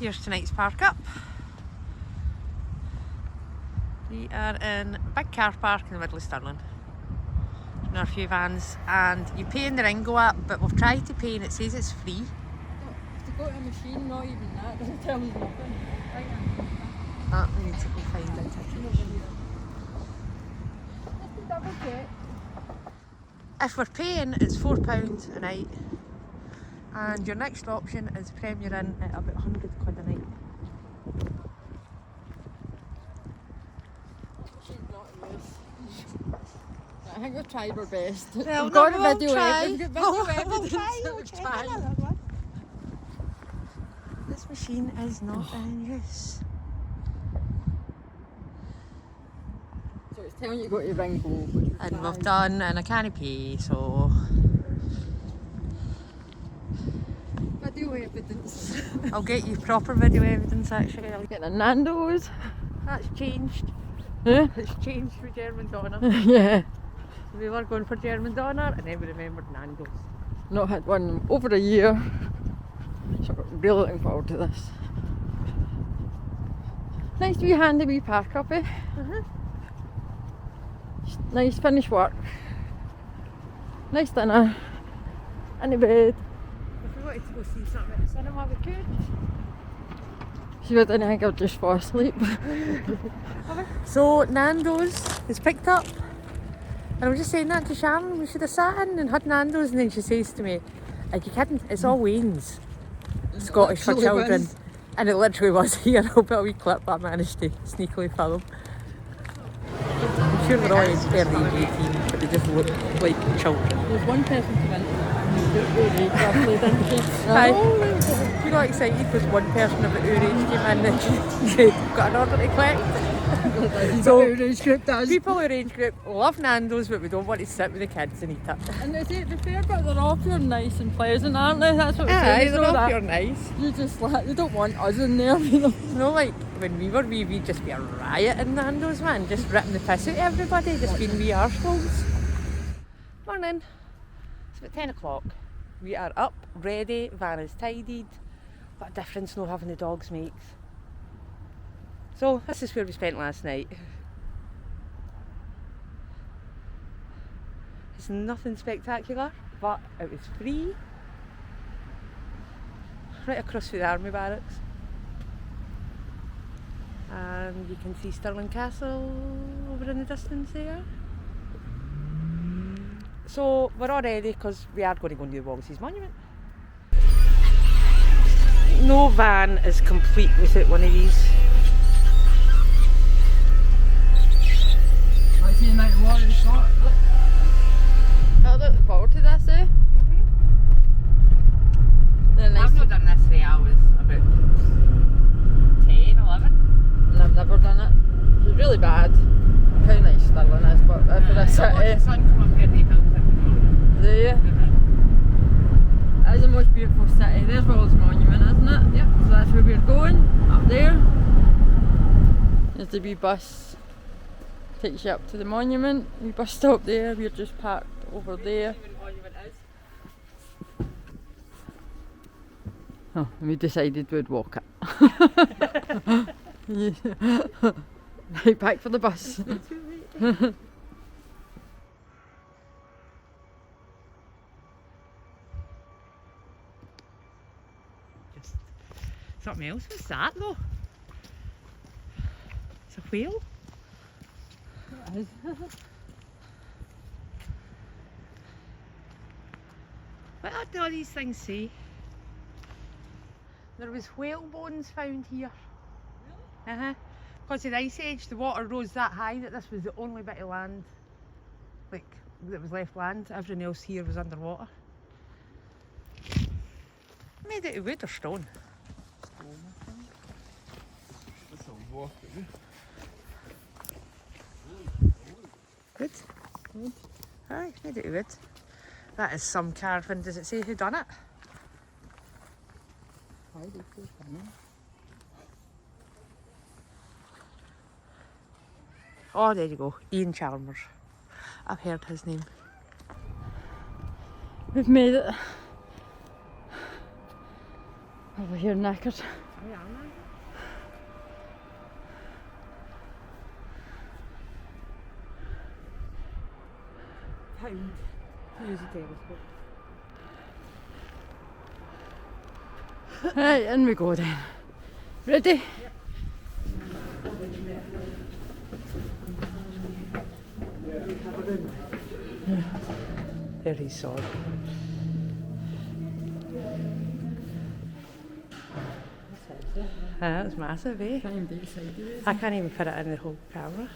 Here's tonight's park up. We are in a big car park in the middle of Stirling. There are a few vans and you pay in the Ringo app, but we've tried to pay and it says it's free. To go to a machine, not even that, doesn't tell me nothing. We need to go find a ticket. Just to double check. If we're paying, it's £4 a night. And your next option is Premier Inn at about £100 a night. She's not use. I think we've tried our best. Well, we've got we'll video try. evidence. We'll evidence. We'll try. This machine is not in use. So it's telling you go to Ringo. And we've done, and I can't pay, so... Video evidence. I'll get you proper video evidence actually. I'll Getting a Nando's. That's changed. Huh? It's changed for German Donner. Yeah. We were going for German Donner and then we remembered Nando's. Not had one in over a year. So I'm really looking forward to this. Nice wee handy wee park up, eh? Nice finish work. Nice dinner. In the bed. If we wanted to go see something at the cinema we could. She would, I think I'll just fall asleep. So Nando's is picked up. And I was just saying that to Sharon, we should have sat in and had Nando's, and then she says to me, are you kidding? It's all Wayne's. Scottish for children. Was. And it literally was here. I'll put a wee clip I managed to sneakily film. I'm sure they're all early 18, but they just look like children. There's one person to win. Ruffly, didn't she? Hi. You got excited because one person of our age came in and she said, got an order to collect. So age group does. People our age group love Nando's, but we don't want to sit with the kids and eat it. And they say the fair bit, they're all pure nice and pleasant, aren't they? That's what we're Aye, saying. they're all pure nice. You just like, you don't want us in there, you know. You know, like when we were wee, we'd just be a riot in Nando's, man, just ripping the piss out of everybody, just being wee arseholes. Morning. It's about 10 o'clock. We are up, ready, van is tidied. What a difference no having the dogs makes. So this is where we spent last night. It's nothing spectacular, but it was free. Right across from the army barracks. And you can see Stirling Castle over in the distance there. So we're all ready because we are going to go to the Wallace Monument. No van is complete without one of these. I see the amount of water it's got. I'll look forward to this, eh? I've not done this since I was about 10, 11. And I've never done it. It's really bad. How nice Stirling is, but for this city. The sun come up here and they built it. Do you? That is the most beautiful city. There's Wallace Monument, isn't it? Yep. So that's where we're going, up there. There's the wee bus. Takes you up to the monument. Wee bus stop there. We're just parked over there. Oh, and we decided we'd walk it. Yeah. Right back for the bus. Just something else. What's that though? It's a whale. It is. What do all these things say? There was whale bones found here. Really? Because of the ice age, the water rose that high that this was the only bit of land, like, that was left land. Everything else here was underwater. Made it of wood or stone? Stone, I think. That's a walk, isn't it? Wood? Wood. Aye, made it of wood. That is some carving. Does it say who done it? Oh, there you go. Ian Chalmers. I've heard his name. We've made it. Over here knackered. Oh, yeah, pound to use a telescope. Right, in we go then. Ready? Yep. There he's sword. That was massive, eh? Can't even do it sideways. I can't even fit it in the whole camera.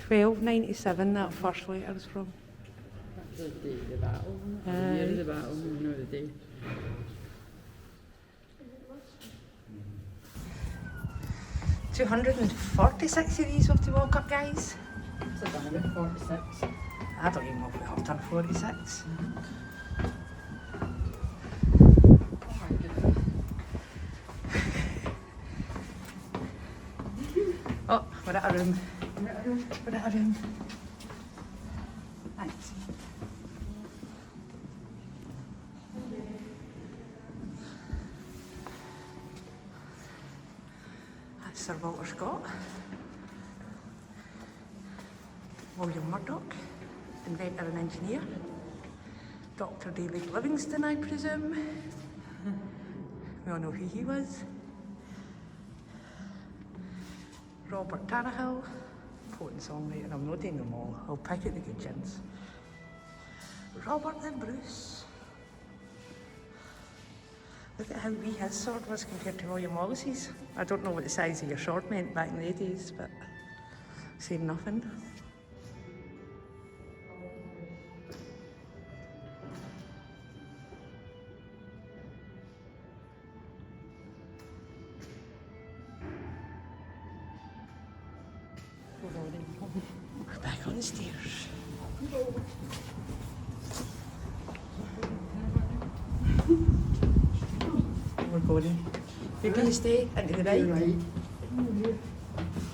£12.97 that first letter is from. That's the day of the battle. The year of the battle, no, the day. $246 of these we have to walk up, guys. It's about 46. I don't even know if we have done 46. Oh my goodness. Oh, we're at a room. We're at a room. Thanks. That's Sir Walter Scott. William Murdoch, inventor and engineer. Dr. David Livingstone, I presume. We all know who he was. Robert Tannahill, poet and songwriter. I'm not doing them all. I'll pick out the good gins. Robert and Bruce. Look at how wee his sword was compared to William Wallace's. I don't know what the size of your sword meant back in the 80s, but saying nothing. We're back on the stairs. We're going. You're going to stay into the right. Right.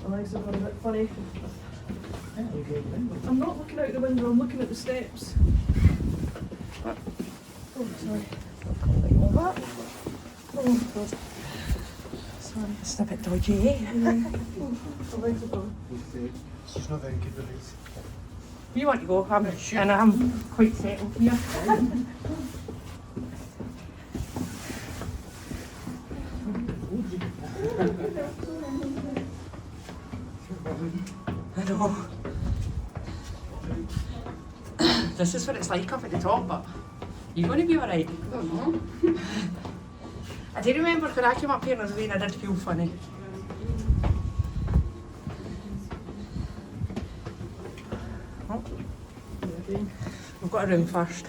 Alexa, got a bit funny. I'm not looking out the window, I'm looking at the steps. Oh, sorry. What? Oh, God. Sorry, it's a bit dodgy, eh? Alexa, she's not very good with these. You want to go? And I'm quite settled here. I know. This is what it's like up at the top, but you're going to be alright. I don't know. I do remember when I came up here in the rain, I did feel funny. Oh. We've got a room first.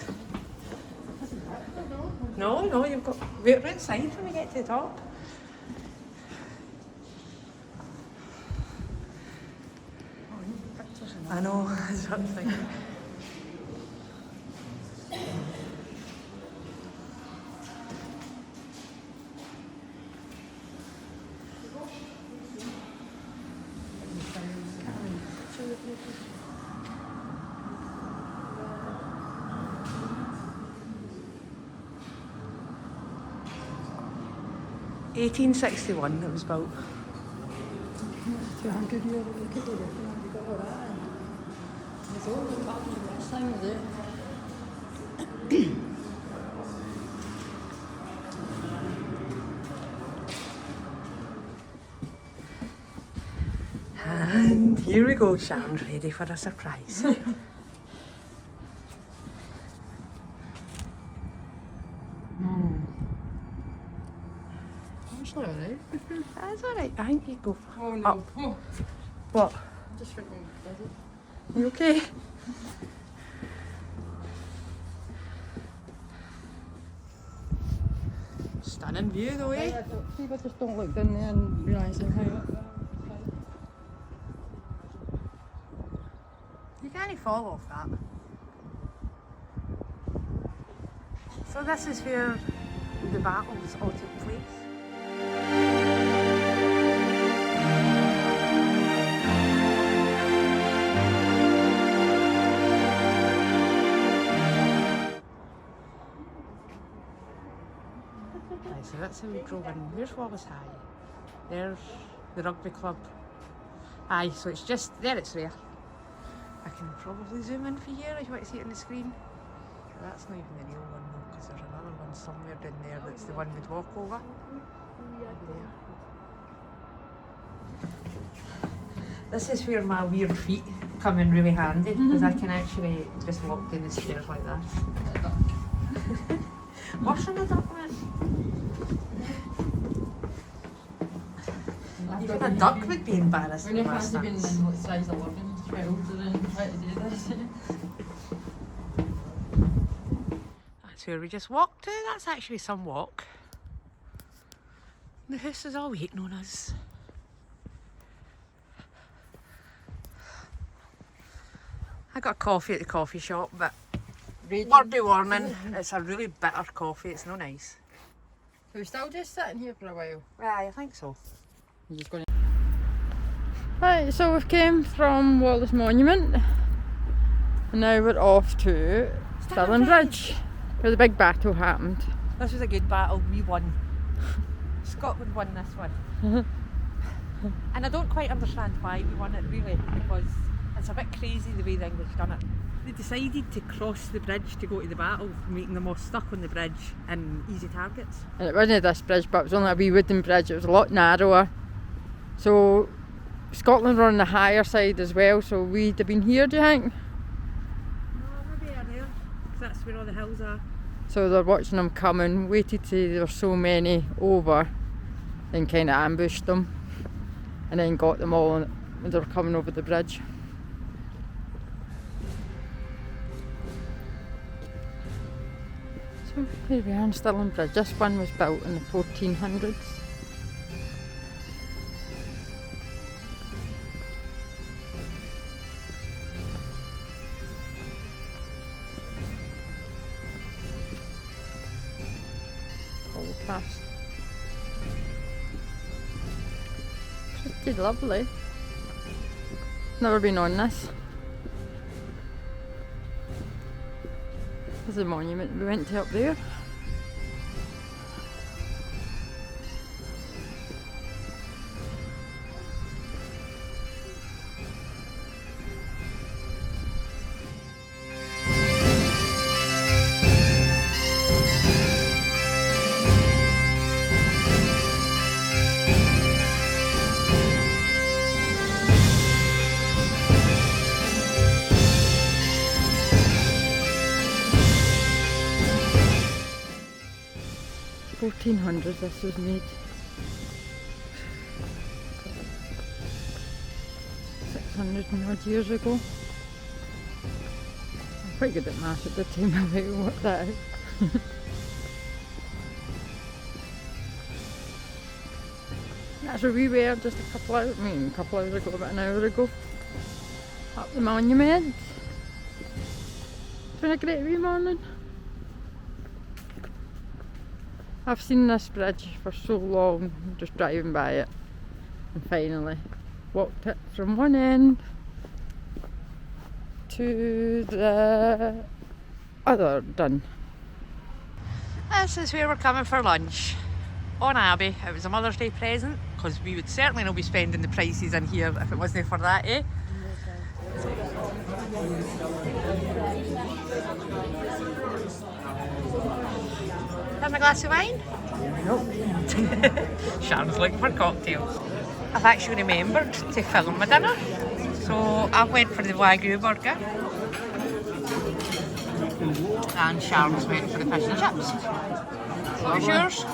No, you've got... We're inside when we get to the top. I know, that's what I'm thinking. $1861 it was built. 200 years, look at the difference. You got all that in. There's all the cups and this thing, is it? And here we go, Sharon's ready for a surprise. That's not alright. That's alright, I think you go Oh no. up. Oh, What? I just went on the visit. You okay? Stunning view though, eh? People just don't look down there and realise how You can't fall off that. So this is where the battles all took place. that's how we drove in. Where's Wallace High? There's the rugby club. Aye, so it's just, there it's there. I can probably zoom in for you if you want to see it on the screen. That's not even the real one though, because there's another one somewhere down there that's the one we'd walk over. There. This is where my weird feet come in really handy, because I can actually just walk down the stairs like that. Washing the duck, man. Even a duck would be embarrassed. When you've actually been in what size 11, 12 to then try to do this. That's where we just walked to. That's actually some walk. The house is all waiting on us. I got a coffee at the coffee shop, but word of warning, it's a really bitter coffee, it's no nice. So we're still just sitting here for a while? Aye, I think so. I'm just going to... Right, so we've came from Wallace Monument and now we're off to Stirling Bridge where the big battle happened. This was a good battle, we won. Scotland won this one. And I don't quite understand why we won it really, because it's a bit crazy the way the English done it. They decided to cross the bridge to go to the battle, making them all stuck on the bridge and easy targets. And it wasn't this bridge, but it was only a wee wooden bridge, it was a lot narrower. So Scotland were on the higher side as well, so we'd have been here, do you think? No, maybe there, because that's where all the hills are. So they're watching them coming, waited till there were so many over, then kind of ambushed them, and then got them all when they were coming over the bridge. So here we are on Stirling Bridge. This one was built in the 1400s. Overpriced. Pretty lovely. Never been on this. There's a monument we went to up there. In 1400s this was made. 600 and odd years ago. I'm quite good at maths at the time, I might work that out. That's where we were just a couple hours ago, about an hour ago. Up the monument. It's been a great wee morning. I've seen this bridge for so long, just driving by it, and finally walked it from one end to the other done. This is where we're coming for lunch. On Abbey, it was a Mother's Day present, because we would certainly not be spending the prices in here if it wasn't for that, eh? Have a glass of wine? Nope. Sharon's looking for cocktails. I've actually remembered to film my dinner, so I went for the Wagyu burger and Sharon's went for the fish and chips. What was yours?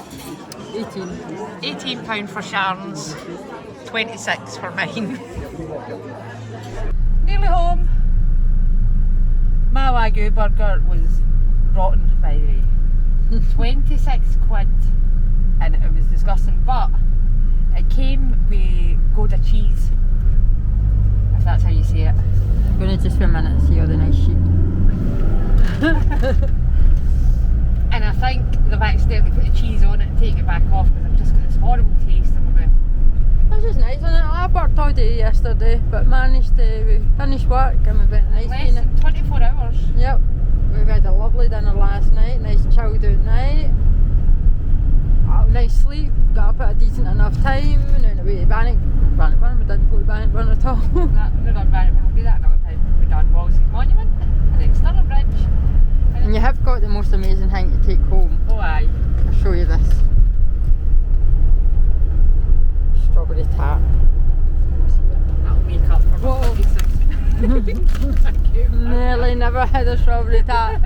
18. £18 for Sharon's, 26 for mine. Nearly home. My Wagyu burger was rotten, by the way. 26 quid, and it was disgusting, but it came with Gouda cheese, if that's how you say it. I'm going to just for a minute and see all the nice sheep. And I think they've accidentally put the cheese on it and taken it back off, because I've just got this horrible taste in my mouth. That was nice, wasn't it? I worked all day yesterday, but managed to finish work and we went nice. Less than 24 hours. Yep. We had a lovely dinner last night, nice chilled out night. nice sleep, got up at a decent enough time, and then away to Bannockburn. We didn't go to Bannockburn at all. We done Bannockburn, we'll do that another time. We done Wallace Monument, and then Stirling Bridge. And you have got the most amazing thing to take home. Oh aye. I'll show you this. Strawberry tart. That'll make up for Whoa. my 36. Nearly never had a strawberry tart.